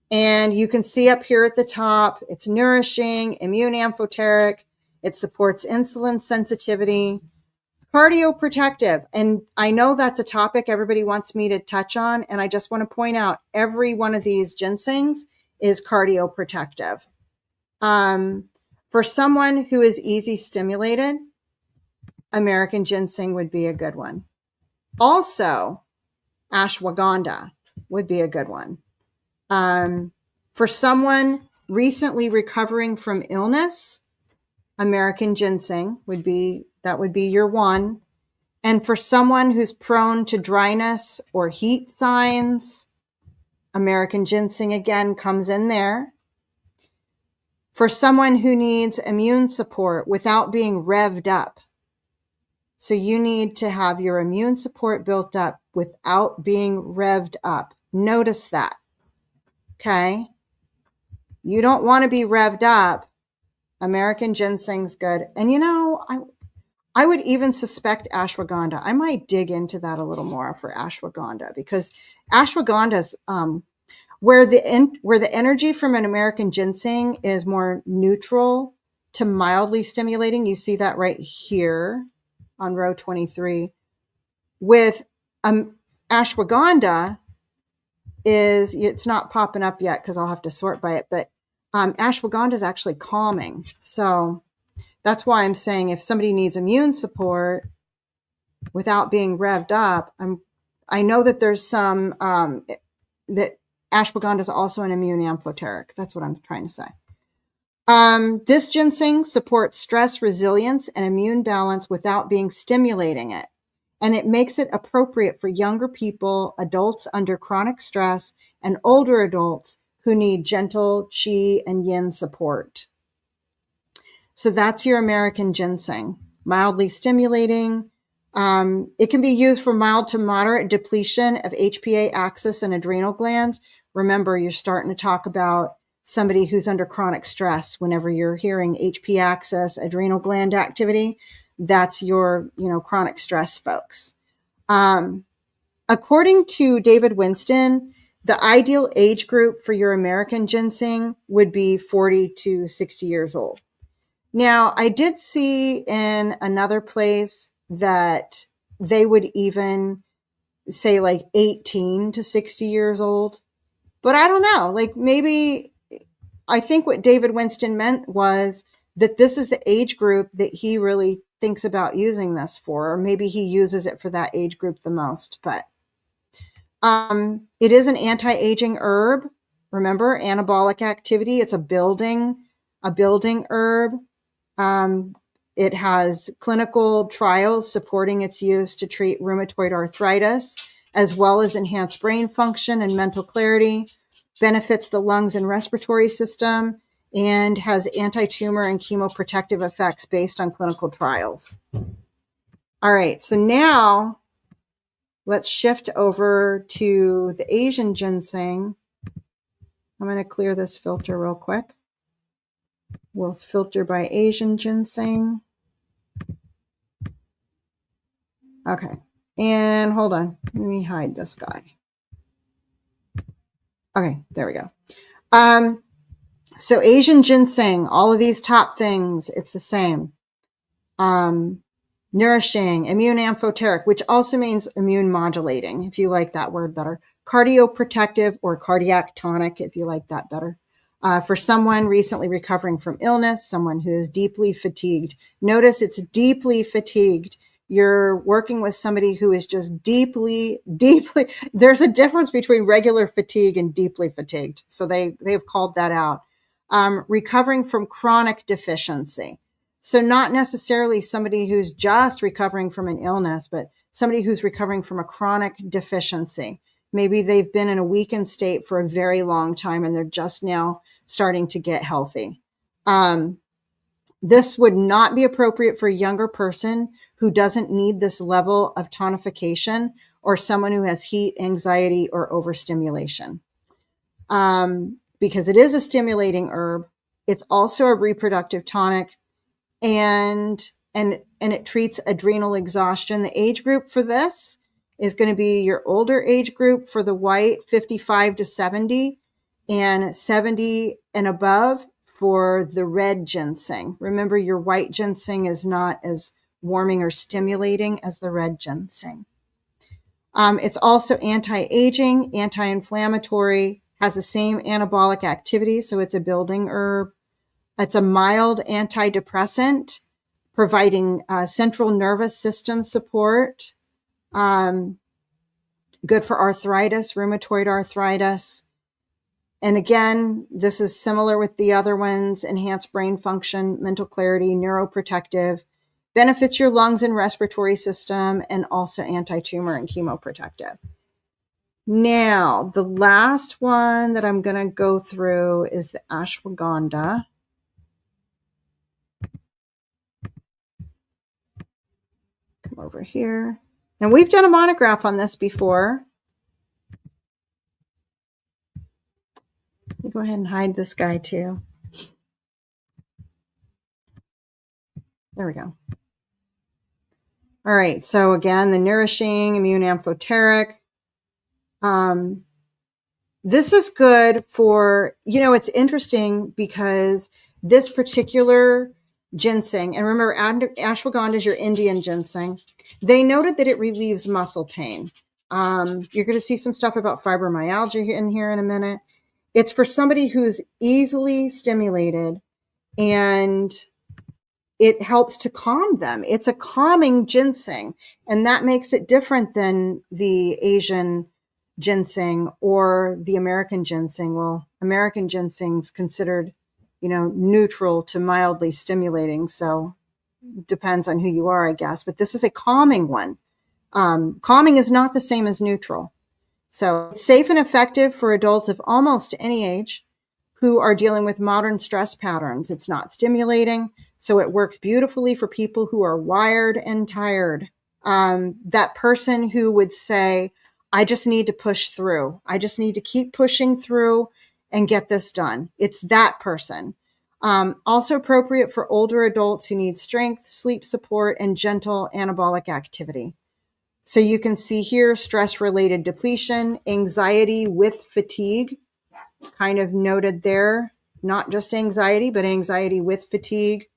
And you can see up here at the top, it's nourishing, immune amphoteric. It supports insulin sensitivity, cardioprotective. And I know that's a topic everybody wants me to touch on. And I just want to point out every one of these ginsengs is cardioprotective. For someone who is easy stimulated, American ginseng would be a good one. Also, ashwagandha would be a good one. For someone recently recovering from illness, American ginseng would be your one. And for someone who's prone to dryness or heat signs, American ginseng again comes in there. For someone who needs immune support without being revved up. So you need to have your immune support built up without being revved up. Notice that. Okay? You don't want to be revved up. American ginseng's good. And I would even suspect ashwagandha. I might dig into that a little more for ashwagandha, because ashwagandha's where the energy from an American ginseng is more neutral to mildly stimulating. You see that right here on row 23. With ashwagandha, it's not popping up yet because I'll have to sort by it, but ashwagandha is actually calming. So that's why I'm saying if somebody needs immune support without being revved up, I know that there's some that ashwagandha is also an immune amphoteric. That's what I'm trying to say. This ginseng supports stress resilience and immune balance without being stimulating it. And it makes it appropriate for younger people, adults under chronic stress, and older adults who need gentle qi and yin support. So that's your American ginseng, mildly stimulating. It can be used for mild to moderate depletion of HPA axis and adrenal glands. Remember, you're starting to talk about somebody who's under chronic stress. Whenever you're hearing HP axis, adrenal gland activity, that's your, chronic stress folks. According to David Winston, the ideal age group for your American ginseng would be 40 to 60 years old. Now, I did see in another place that they would even say like 18 to 60 years old. But I don't know, maybe I think what David Winston meant was that this is the age group that he really thinks about using this for, or maybe he uses it for that age group the most. But it is an anti-aging herb. Remember, anabolic activity. It's a building herb. It has clinical trials supporting its use to treat rheumatoid arthritis, as well as enhance brain function and mental clarity, benefits the lungs and respiratory system, and has anti-tumor and chemoprotective effects based on clinical trials. All right, so now let's shift over to the Asian ginseng. I'm going to clear this filter real quick. We'll filter by Asian ginseng. Okay, and hold on. Let me hide this guy. Okay, there we go. So Asian ginseng, all of these top things, it's the same. Nourishing, immune amphoteric, which also means immune modulating, if you like that word better. Cardioprotective or cardiac tonic, if you like that better. For someone recently recovering from illness, someone who is deeply fatigued. Notice it's deeply fatigued. You're working with somebody who is just deeply, there's a difference between regular fatigue and deeply fatigued. So they've called that out. Recovering from chronic deficiency. So not necessarily somebody who's just recovering from an illness, but somebody who's recovering from a chronic deficiency. Maybe they've been in a weakened state for a very long time and they're just now starting to get healthy. This would not be appropriate for a younger person who doesn't need this level of tonification, or someone who has heat, anxiety, or overstimulation. Because it is a stimulating herb. It's also a reproductive tonic. and it treats adrenal exhaustion. The age group for this is going to be your older age group for the white, 55 to 70, and 70 and above for the red ginseng. Remember, your white ginseng is not as warming or stimulating as the red ginseng. It's also anti-aging, anti-inflammatory, has the same anabolic activity, so it's a building herb. It's a mild antidepressant, providing central nervous system support, good for arthritis, rheumatoid arthritis. And again, this is similar with the other ones: enhanced brain function, mental clarity, neuroprotective, benefits your lungs and respiratory system, and also anti-tumor and chemoprotective. Now, the last one that I'm going to go through is the ashwagandha. Come over here. And we've done a monograph on this before. Let me go ahead and hide this guy too. There we go. All right, so again, the nourishing, immune amphoteric. This is good for, it's interesting because this particular ginseng, and remember, ashwagandha is your Indian ginseng. They noted that it relieves muscle pain. You're going to see some stuff about fibromyalgia in here in a minute. It's for somebody who's easily stimulated, and it helps to calm them. It's a calming ginseng, and that makes it different than the Asian ginseng or the American ginseng. Well, American ginseng's considered, neutral to mildly stimulating. So depends on who you are, I guess. But this is a calming one. Calming is not the same as neutral. So it's safe and effective for adults of almost any age who are dealing with modern stress patterns. It's not stimulating, so it works beautifully for people who are wired and tired. That person who would say, I just need to push through. I just need to keep pushing through and get this done. It's that person. Also appropriate for older adults who need strength, sleep support, and gentle anabolic activity. So you can see here, stress-related depletion, anxiety with fatigue, kind of noted there. Not just anxiety, but anxiety with fatigue.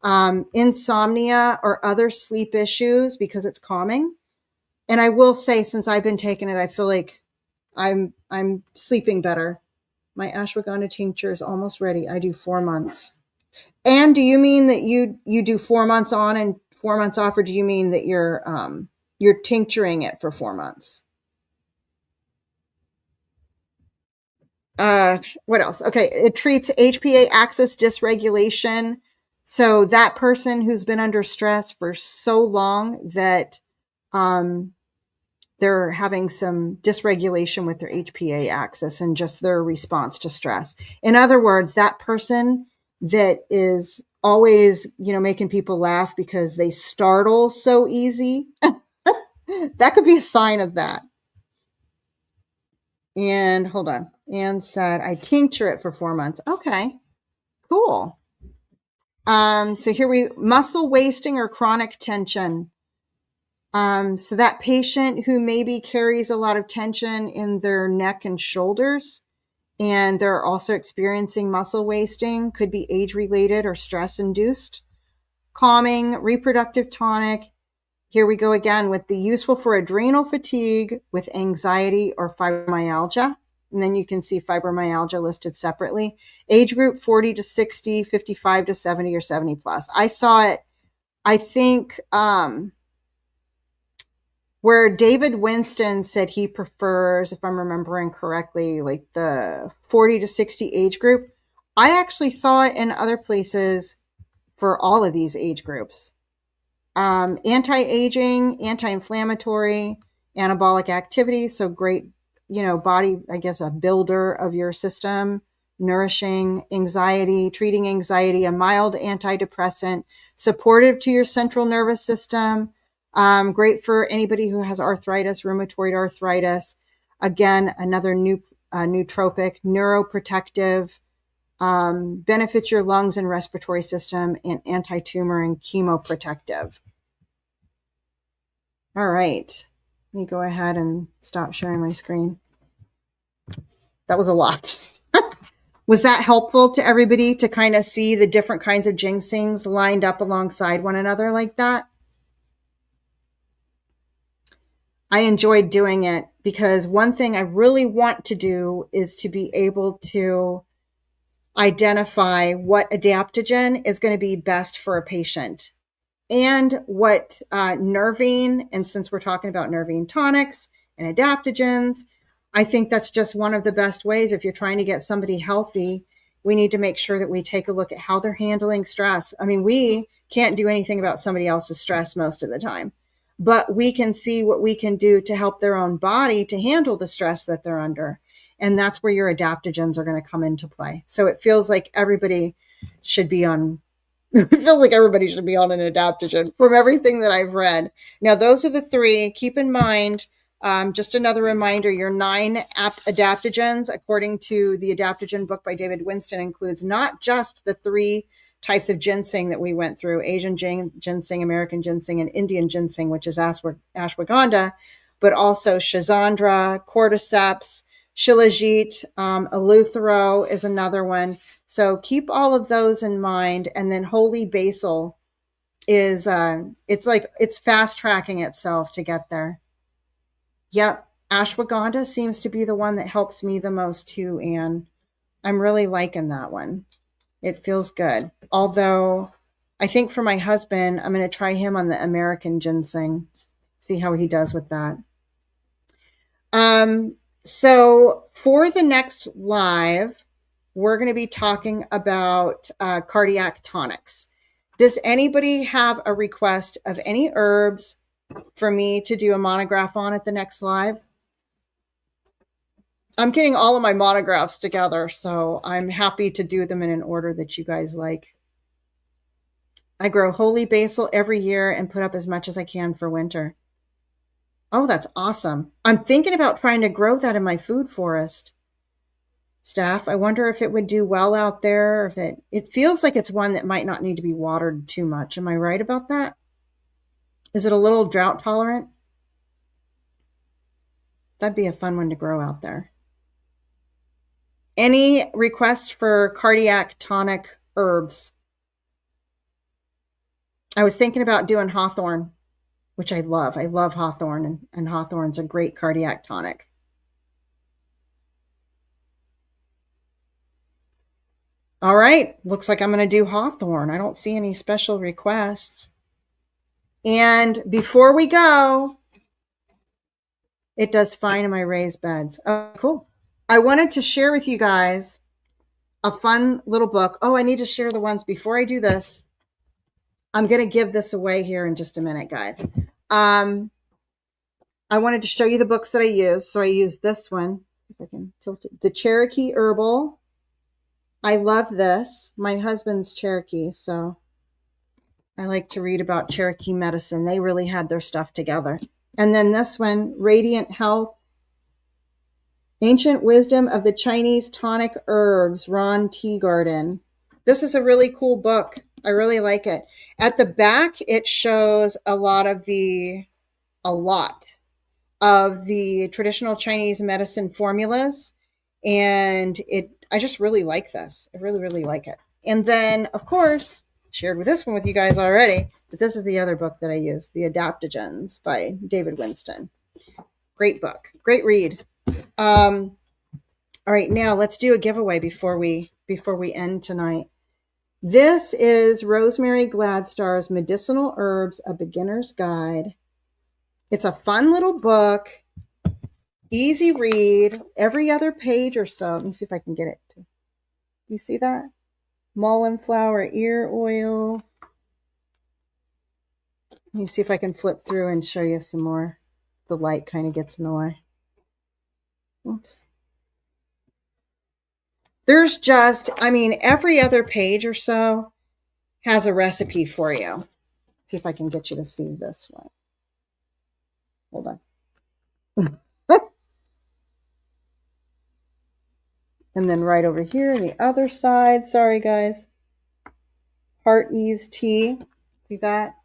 Insomnia or other sleep issues because it's calming. And I will say, since I've been taking it, I feel like I'm sleeping better. My ashwagandha tincture is almost ready. I do 4 months. And do you mean that you do 4 months on and 4 months off, or do you mean that you're tincturing it for 4 months? What else? Okay, it treats HPA axis dysregulation. So that person who's been under stress for so long that they're having some dysregulation with their HPA axis and just their response to stress. In other words, that person that is always, making people laugh because they startle so easy, that could be a sign of that. And hold on. Anne said, I tincture it for 4 months. Okay, cool. So here muscle wasting or chronic tension. So that patient who maybe carries a lot of tension in their neck and shoulders, and they're also experiencing muscle wasting, could be age-related or stress-induced. Calming, reproductive tonic. Here we go again with the useful for adrenal fatigue with anxiety or fibromyalgia. And then you can see fibromyalgia listed separately. Age group 40 to 60, 55 to 70, or 70 plus. I saw it, I think, where David Winston said he prefers, if I'm remembering correctly, like the 40 to 60 age group. I actually saw it in other places for all of these age groups. Anti-aging, anti-inflammatory, anabolic activity. So great, body, I guess, a builder of your system, nourishing, anxiety, treating anxiety, a mild antidepressant, supportive to your central nervous system. Great for anybody who has arthritis, rheumatoid arthritis. Again, another nootropic, neuroprotective, benefits your lungs and respiratory system, and anti-tumor and chemoprotective. All right. Let me go ahead and stop sharing my screen. That was a lot. Was that helpful to everybody to kind of see the different kinds of ginsengs lined up alongside one another like that? I enjoyed doing it because one thing I really want to do is to be able to identify what adaptogen is going to be best for a patient and what nervine, and since we're talking about nervine tonics and adaptogens, I think that's just one of the best ways. If you're trying to get somebody healthy, we need to make sure that we take a look at how they're handling stress. I mean, we can't do anything about somebody else's stress most of the time, but we can see what we can do to help their own body to handle the stress that they're under. And that's where your adaptogens are going to come into play. So it feels like everybody should be on it feels like everybody should be on an adaptogen from everything that I've read. Now, those are the three. Keep in mind, just another reminder, your 9 adaptogens, according to the adaptogen book by David Winston, includes not just the 3 types of ginseng that we went through, Asian ginseng, American ginseng, and Indian ginseng, which is ashwagandha, but also schizandra, cordyceps, shilajit, eleuthero is another one. So keep all of those in mind. And then holy basil is, it's fast tracking itself to get there. Yep. Ashwagandha seems to be the one that helps me the most too, Anne. I'm really liking that one. It feels good. Although I think for my husband, I'm going to try him on the American ginseng, see how he does with that. So for the next live, we're going to be talking about cardiac tonics. Does anybody have a request of any herbs for me to do a monograph on at the next live? I'm getting all of my monographs together, so I'm happy to do them in an order that you guys like. I grow holy basil every year and put up as much as I can for winter. Oh, that's awesome. I'm thinking about trying to grow that in my food forest. Steph, I wonder if it would do well out there. If it feels like it's one that might not need to be watered too much. Am I right about that? Is it a little drought tolerant? That'd be a fun one to grow out there. Any requests for cardiac tonic herbs? I was thinking about doing hawthorn, which I love. I love hawthorn, and hawthorn's a great cardiac tonic. All right, looks like I'm going to do hawthorn. I don't see any special requests. And before we go, it does fine in my raised beds. Oh, cool. I wanted to share with you guys a fun little book. Oh, I need to share the ones before I do this. I'm going to give this away here in just a minute, guys. I wanted to show you the books that I use. So I use this one. If I can tilt it. The Cherokee Herbal. I love this. My husband's Cherokee, so I like to read about Cherokee medicine. They really had their stuff together. And then this one, Radiant Health, Ancient Wisdom of the Chinese Tonic Herbs, Ron Teagarden. This is a really cool book. I really like it. At the back, it shows a lot of the traditional Chinese medicine formulas. And I just really like this. I really, really like it. And then, of course, shared this one with you guys already, but this is the other book that I use, The Adaptogens by David Winston. Great book. Great read. All right, now let's do a giveaway before we end tonight. This is Rosemary Gladstar's Medicinal Herbs, A Beginner's Guide. It's a fun little book, easy read, every other page or so. Let me see if I can get it. You see that? Mullein flower ear oil. Let me see if I can flip through and show you some more. The light kind of gets in the way. Oops. There's just, every other page or so has a recipe for you. Let's see if I can get you to see this one. Hold on. And then right over here on the other side, sorry guys, Heart Ease Tea. See that?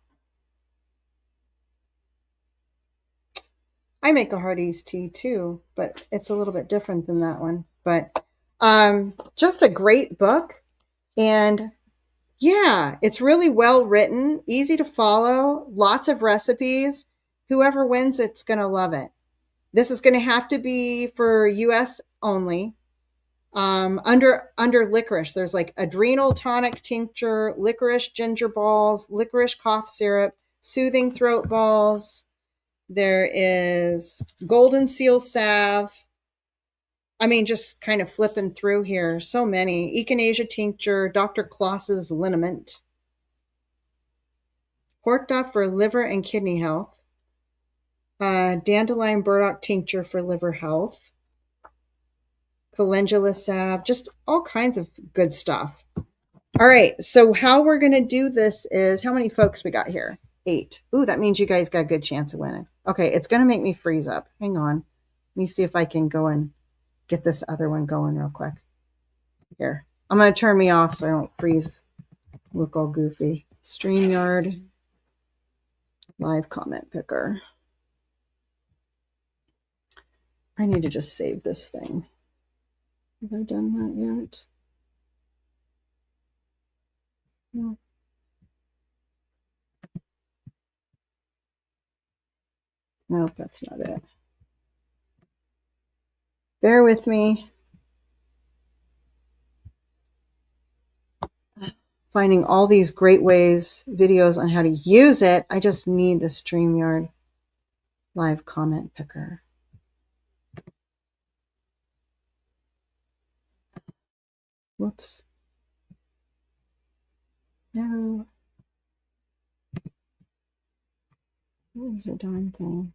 I make a Heart Ease Tea too, but it's a little bit different than that one. But just a great book. And yeah, it's really well written, easy to follow, lots of recipes. Whoever wins it's going to love it. This is going to have to be for US only. Under licorice, there's like adrenal tonic tincture, licorice ginger balls, licorice cough syrup, soothing throat balls. There is golden seal salve. I mean, just kind of flipping through here. So many. Echinacea tincture, Dr. Kloss's liniment, Horta for liver and kidney health, dandelion burdock tincture for liver health, calendula salve, just all kinds of good stuff. All right, so how we're going to do this is, how many folks we got here? 8. Ooh, that means you guys got a good chance of winning. Okay, it's going to make me freeze up. Hang on. Let me see if I can go and get this other one going real quick. Here. I'm going to turn me off so I don't freeze, look all goofy. StreamYard live comment picker. I need to just save this thing. Have I done that yet? No. Nope, that's not it. Bear with me. Finding all these great ways, videos on how to use it. I just need the StreamYard live comment picker. Whoops. No. What is the darn thing?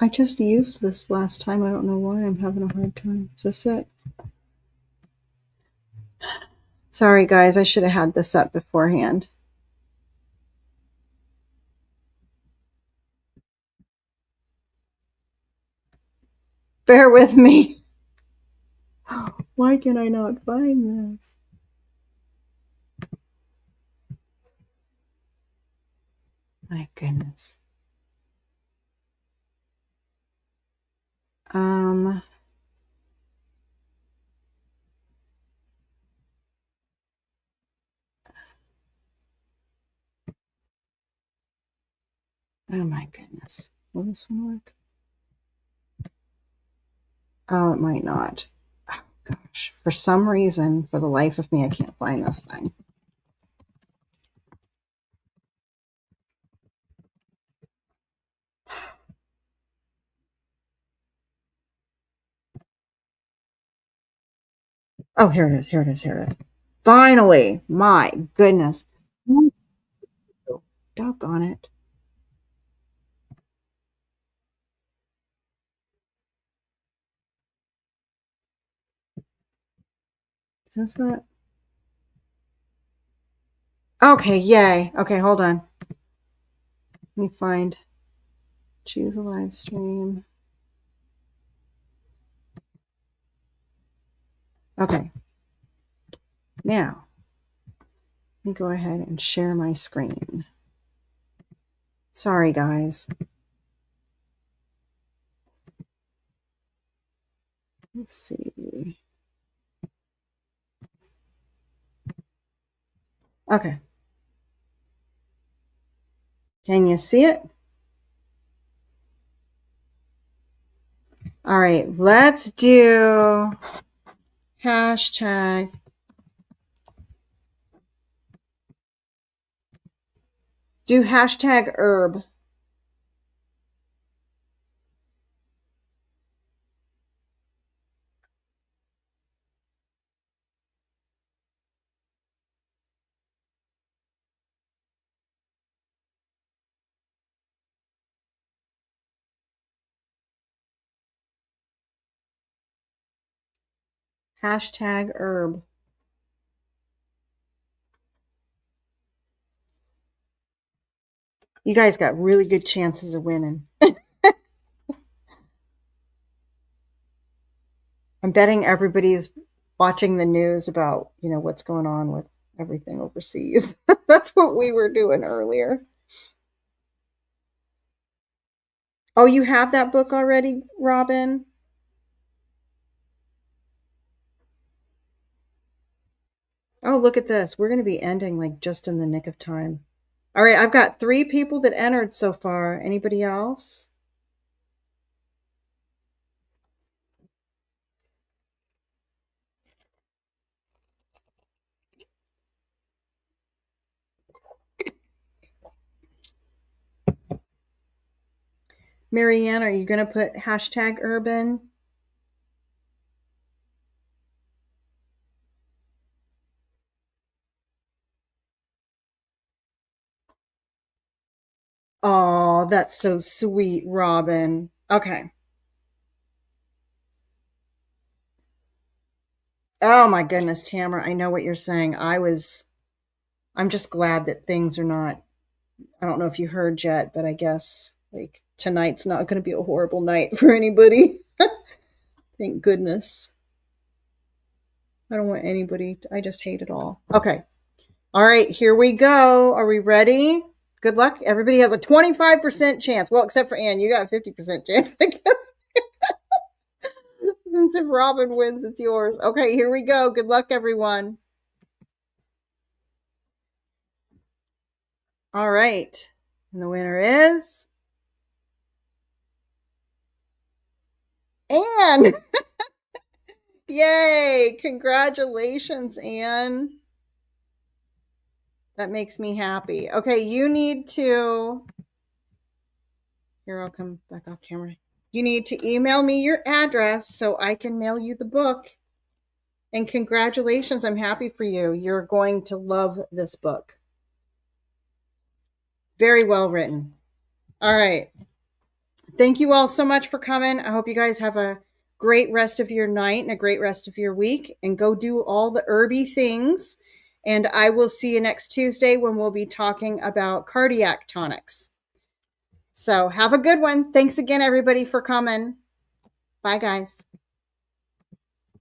I just used this last time. I don't know why I'm having a hard time. Is this it? Sorry, guys. I should have had this up beforehand. Bear with me. Why can I not find this? My goodness. Oh my goodness. Will this one work? Oh, it might not. Oh, gosh. For some reason, for the life of me, I can't find this thing. Oh, here it is. Here it is. Here it is. Finally. My goodness. Doggone it. Is this it? Okay, yay. Okay, hold on. Let me find, choose a live stream. Okay. Now, let me go ahead and share my screen. Sorry, guys. Let's see. Okay. Can you see it? All right, let's do hashtag herb. Hashtag herb. You guys got really good chances of winning. I'm betting everybody's watching the news about, what's going on with everything overseas. That's what we were doing earlier. Oh, you have that book already, Robin? Oh, look at this. We're going to be ending like just in the nick of time. All right, I've got 3 people that entered so far. Anybody else? Marianne, are you going to put hashtag urban? Oh, that's so sweet, Robin. Okay. Oh my goodness, Tamara, I know what you're saying. I'm just glad that things are not, I don't know if you heard yet, but I guess like tonight's not going to be a horrible night for anybody. Thank goodness. I don't want anybody, I just hate it all. Okay. All right, here we go. Are we ready? Good luck. Everybody has a 25% chance. Well, except for Anne, you got a 50% chance. Since if Robin wins, it's yours. Okay, here we go. Good luck, everyone. All right. And the winner is Anne. Yay. Congratulations, Anne. That makes me happy. Okay, you need to. Here, I'll come back off camera. You need to email me your address so I can mail you the book. And congratulations. I'm happy for you. You're going to love this book. Very well written. All right. Thank you all so much for coming. I hope you guys have a great rest of your night and a great rest of your week, and go do all the herby things. And I will see you next Tuesday when we'll be talking about cardiac tonics. So have a good one. Thanks again, everybody, for coming. Bye, guys.